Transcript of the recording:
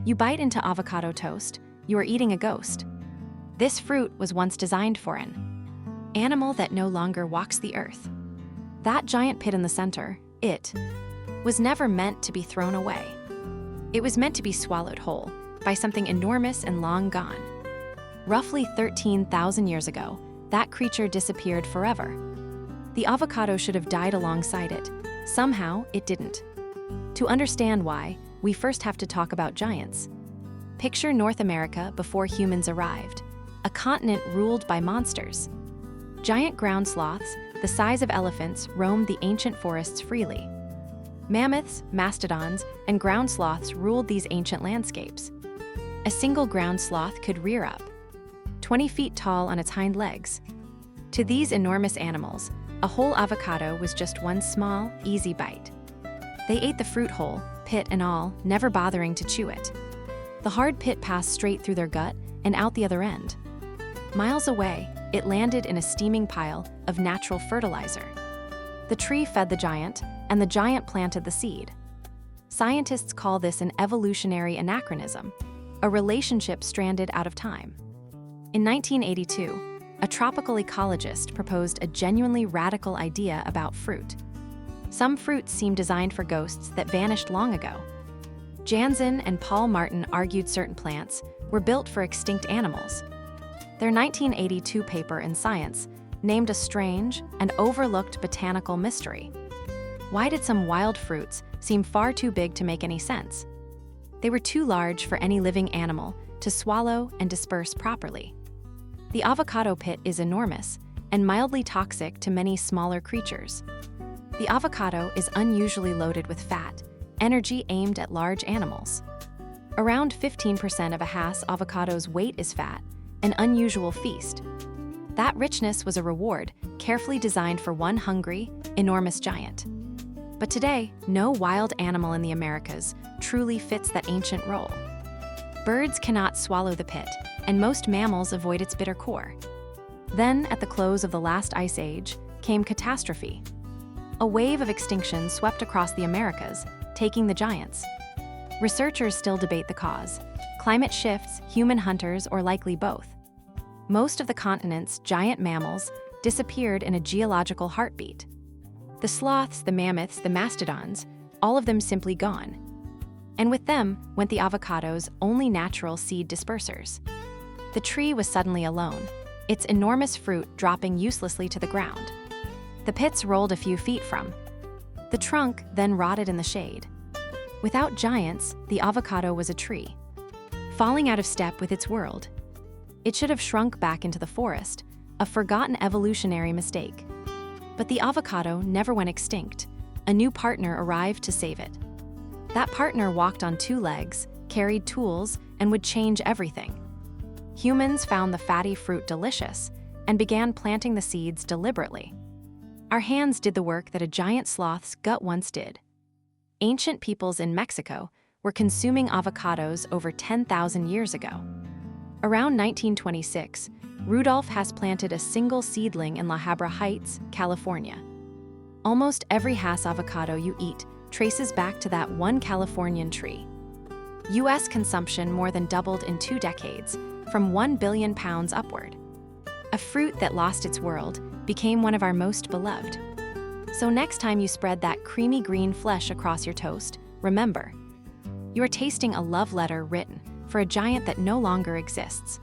You bite into avocado toast, you are eating a ghost. This fruit was once designed for an animal that no longer walks the earth. That giant pit in the center, it, was never meant to be thrown away. It was meant to be swallowed whole by something enormous and long gone. Roughly 13,000 years ago, that creature disappeared forever. The avocado should have died alongside it. Somehow, it didn't. To understand why, we first have to talk about giants. Picture North America before humans arrived, a continent ruled by monsters. Giant ground sloths, the size of elephants, roamed the ancient forests freely. Mammoths, mastodons, and ground sloths ruled these ancient landscapes. A single ground sloth could rear up 20 feet tall on its hind legs. To these enormous animals, a whole avocado was just one small, easy bite. They ate the fruit whole, pit and all, never bothering to chew it. The hard pit passed straight through their gut and out the other end. Miles away, it landed in a steaming pile of natural fertilizer. The tree fed the giant, and the giant planted the seed. Scientists call this an evolutionary anachronism, a relationship stranded out of time. In 1982, a tropical ecologist proposed a genuinely radical idea about fruit. Some fruits seem designed for ghosts that vanished long ago. Janzen and Paul Martin argued certain plants were built for extinct animals. Their 1982 paper in Science named a strange and overlooked botanical mystery. Why did some wild fruits seem far too big to make any sense? They were too large for any living animal to swallow and disperse properly. The avocado pit is enormous and mildly toxic to many smaller creatures. The avocado is unusually loaded with fat, energy aimed at large animals. Around 15% of a Hass avocado's weight is fat, an unusual feast. That richness was a reward carefully designed for one hungry, enormous giant. But today, no wild animal in the Americas truly fits that ancient role. Birds cannot swallow the pit, and most mammals avoid its bitter core. Then, at the close of the last ice age, came catastrophe. A wave of extinction swept across the Americas, taking the giants. Researchers still debate the cause: climate shifts, human hunters, or likely both. Most of the continent's giant mammals disappeared in a geological heartbeat. The sloths, the mammoths, the mastodons, all of them simply gone. And with them went the avocado's only natural seed dispersers. The tree was suddenly alone, its enormous fruit dropping uselessly to the ground. The pits rolled a few feet from. The trunk then rotted in the shade. Without giants, the avocado was a tree, falling out of step with its world. It should have shrunk back into the forest, a forgotten evolutionary mistake. But the avocado never went extinct. A new partner arrived to save it. That partner walked on two legs, carried tools, and would change everything. Humans found the fatty fruit delicious and began planting the seeds deliberately. Our hands did the work that a giant sloth's gut once did. Ancient peoples in Mexico were consuming avocados over 10,000 years ago. Around 1926, Rudolph Hass planted a single seedling in La Habra Heights, California. Almost every Hass avocado you eat traces back to that one Californian tree. U.S. consumption more than doubled in 2 decades, from 1 billion pounds upward. A fruit that lost its world became one of our most beloved. So next time you spread that creamy green flesh across your toast, remember, you are tasting a love letter written for a giant that no longer exists.